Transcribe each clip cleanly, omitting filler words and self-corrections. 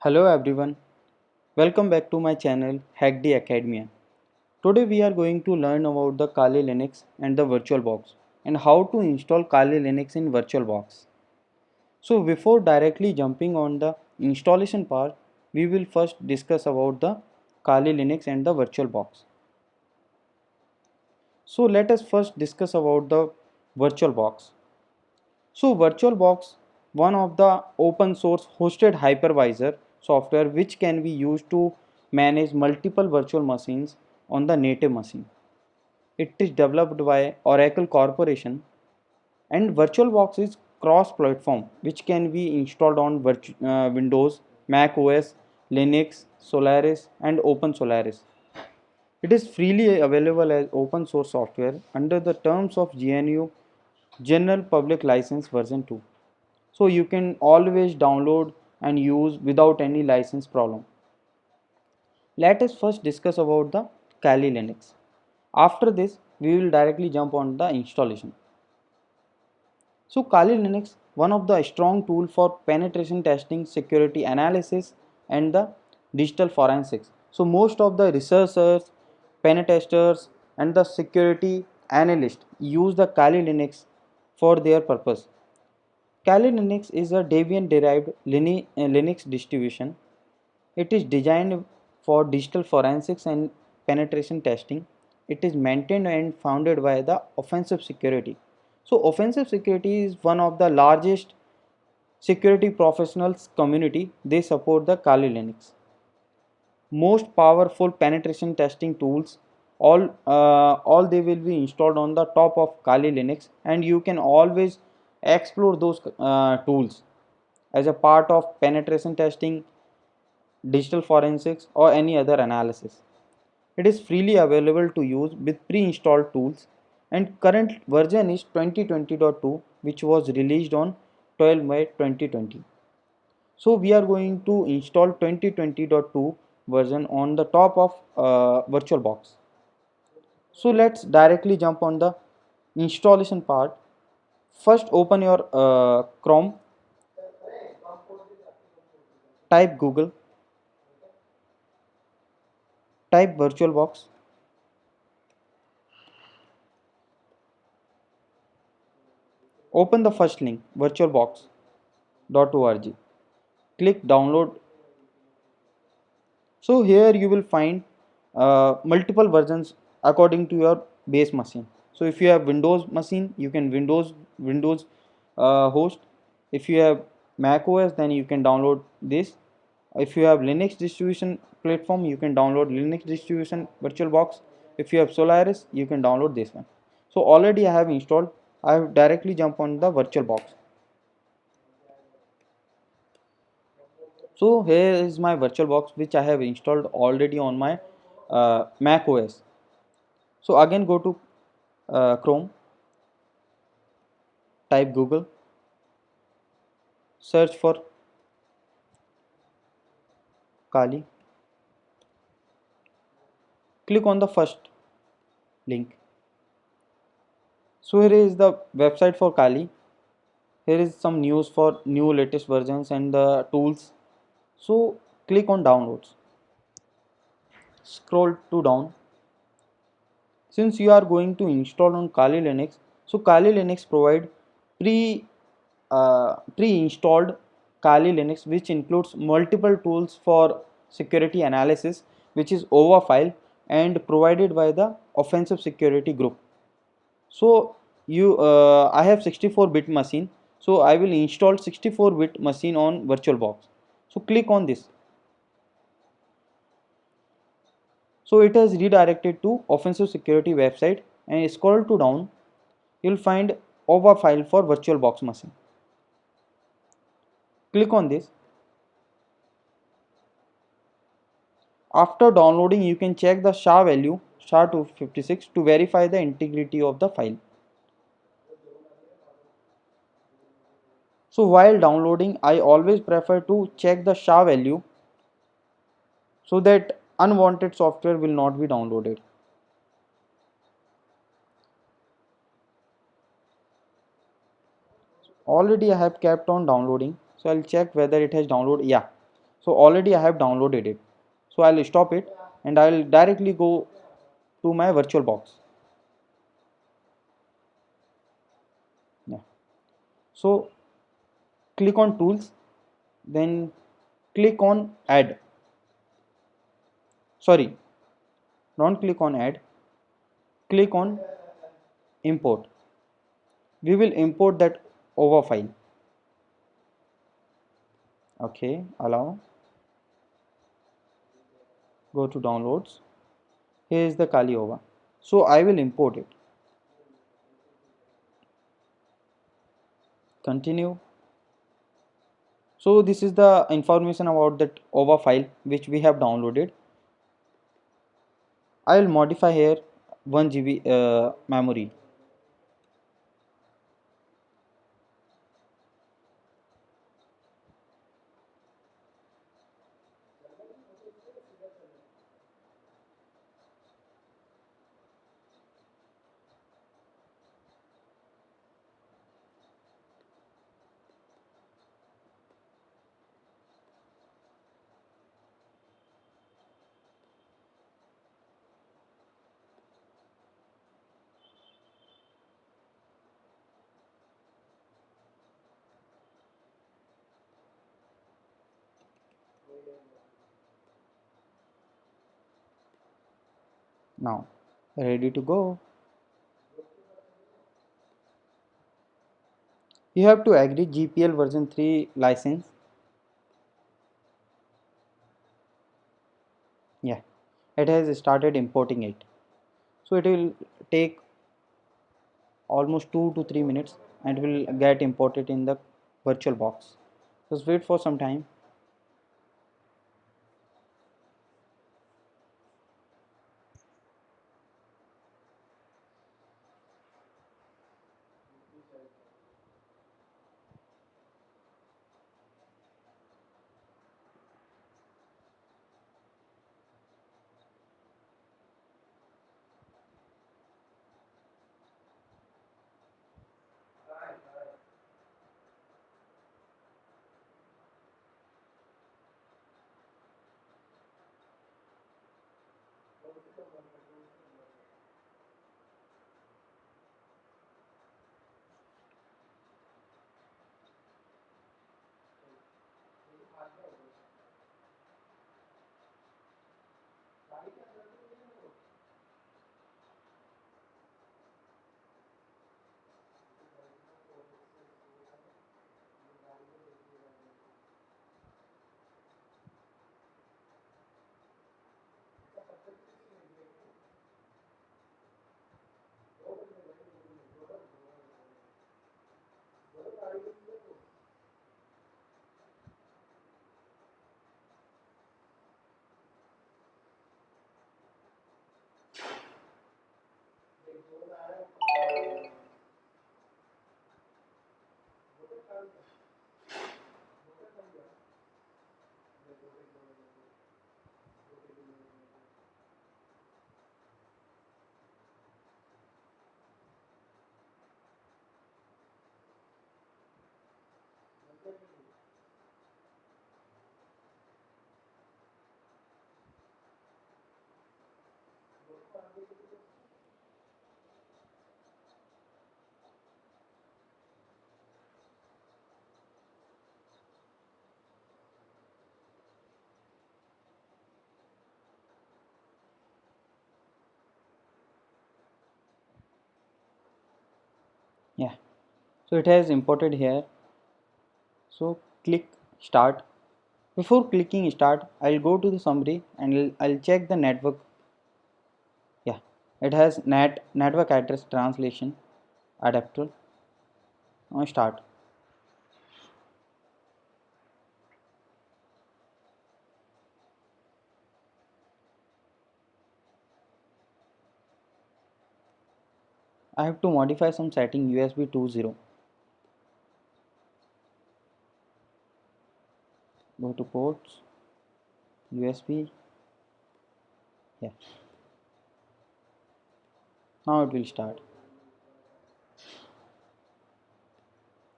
Hello everyone, welcome back to my channel Hackday Academia. Today we are going to learn about the Kali Linux and the VirtualBox and how to install Kali Linux in VirtualBox. So before directly jumping on the installation part, we will first discuss about the Kali Linux and the VirtualBox. So let us first discuss about the VirtualBox. So VirtualBox, one of the open source hosted hypervisor software which can be used to manage multiple virtual machines on the native machine. It is developed by Oracle Corporation and VirtualBox is cross-platform which can be installed on Windows, Mac OS, Linux, Solaris and OpenSolaris. It is freely available as open source software under the terms of GNU General Public License version 2. So you can always download and use without any license problem. Let us first discuss about the Kali Linux. After this, we will directly jump on the installation. So Kali Linux, one of the strong tool for penetration testing, security analysis and the digital forensics. So most of the researchers, pen testers and the security analysts use the Kali Linux for their purpose. Kali Linux is a Debian derived Linux distribution. It is designed for digital forensics and penetration testing. It is maintained and founded by the Offensive Security. So, Offensive Security is one of the largest security professionals community. They support the Kali Linux. Most powerful penetration testing tools. All they will be installed on the top of Kali Linux, and you can always explore those tools as a part of penetration testing, digital forensics or any other analysis. It is freely available to use with pre-installed tools and current version is 2020.2 which was released on 12 May 2020. So we are going to install 2020.2 version on the top of VirtualBox. So let's directly jump on the installation part. First open your Chrome, type Google, type VirtualBox. Open the first link virtualbox.org. Click download. So here you will find multiple versions according to your base machine. So if you have Windows machine, you can Windows host. If you have Mac OS, then you can download this. If you have Linux distribution platform, you can download Linux distribution VirtualBox. If you have Solaris, you can download this one. So already I have installed. I have directly jump on the VirtualBox. So here is my VirtualBox which I have installed already on my Mac OS. So again go to Chrome, type Google, search for Kali, click on the first link. So here is the website for Kali. Here is some news for new latest versions and the tools. So click on downloads, scroll to down. Since you are going to install on Kali Linux, so Kali Linux provide pre pre-installed Kali Linux which includes multiple tools for security analysis which is overfile and provided by the offensive security group. So I have 64-bit machine, so I will install 64-bit machine on VirtualBox. So click on this. So it has redirected to offensive security website and scroll to down, you will find overfile for VirtualBox machine. Click on this. After downloading, you can check the SHA value SHA-256 to verify the integrity of the file. So while downloading, I always prefer to check the SHA value so that unwanted software will not be downloaded. Already I have kept on downloading, so I'll check whether it has downloaded. Yeah, So already I have downloaded it. So I'll stop it and I'll directly go to my VirtualBox. Yeah. So click on tools, then click on add. Sorry, don't click on add, click on import. We will import that OVA file. Okay, allow, go to downloads. Here is the Kali OVA. So I will import it. Continue. So this is the information about that OVA file which we have downloaded. I will modify here 1 GB memory. Now ready to go. You have to agree GPL version 3 license. Yeah, it has started importing it. So it will take almost 2 to 3 minutes and will get imported in the VirtualBox. Just wait for some time. Yeah, so it has imported here. So click start. Before clicking start, I'll go to the summary and I'll check the network. Yeah, it has network address translation adapter. Now start. I have to modify some setting USB 2.0. Go to ports, USB. Yeah, now it will start.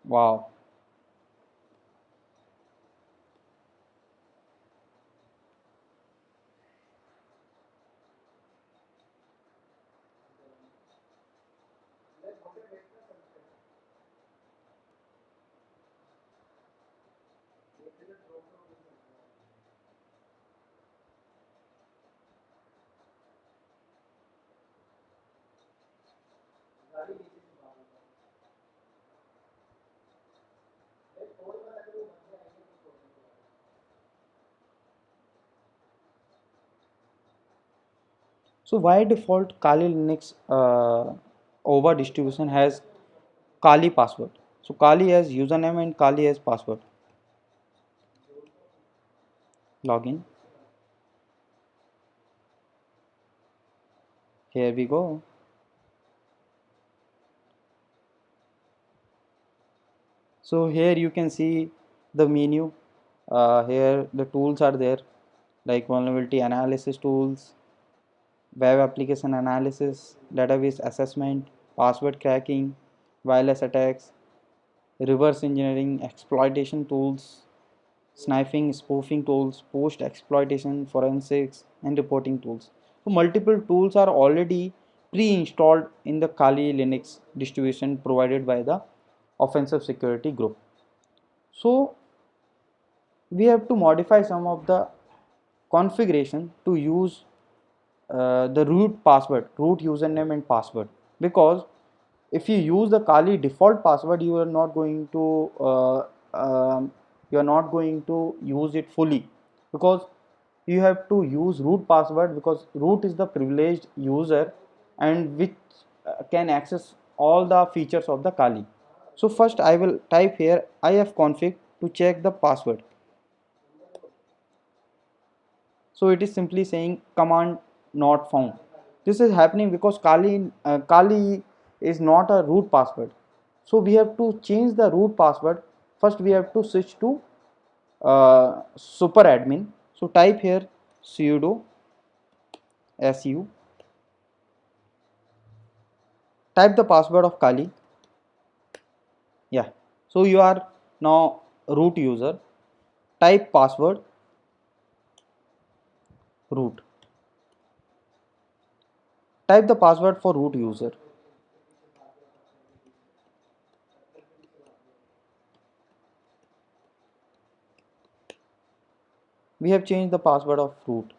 Wow. So by default Kali Linux over distribution has Kali password. So Kali has username and Kali has password. Login. Here we go. So here you can see the menu. Here the tools are there, like vulnerability analysis tools, web application analysis, database assessment, password cracking, wireless attacks, reverse engineering, exploitation tools, sniping, spoofing tools, post exploitation, forensics, and reporting tools. So multiple tools are already pre-installed in the Kali Linux distribution provided by the offensive security group. So we have to modify some of the configuration to use the root password, root username and password, because if you use the Kali default password, you are not going to use it fully, because you have to use root password, because root is the privileged user and which can access all the features of the Kali. So first I will type here ifconfig to check the password. So it is simply saying command not found. This is happening because Kali is not a root password. So we have to change the root password. First we have to switch to super admin. So type here sudo su, type the password of Kali. Yeah, so you are now root user. Type password root. Type the password for root user. We have changed the password of root.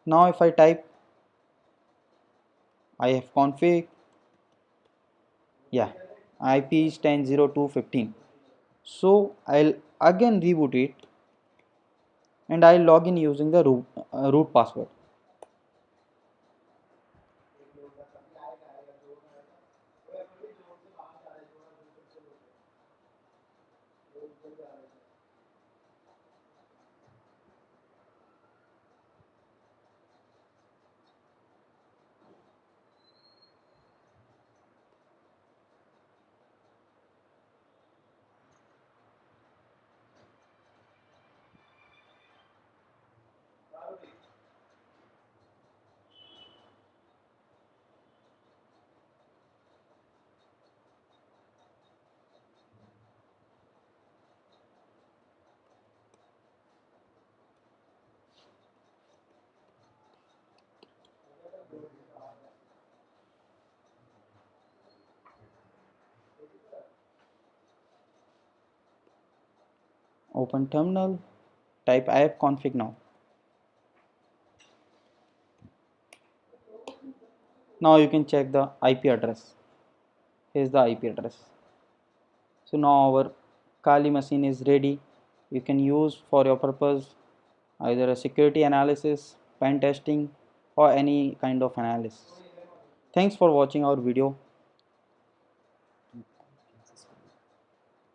Now if I type ifconfig, yeah, IP is 10.02.15. So I'll again reboot it and I'll log in using the root password. Open terminal, type ifconfig now. Now you can check the IP address. Here's the IP address. So now our Kali machine is ready. You can use for your purpose either a security analysis, pen testing, or any kind of analysis. Thanks for watching our video.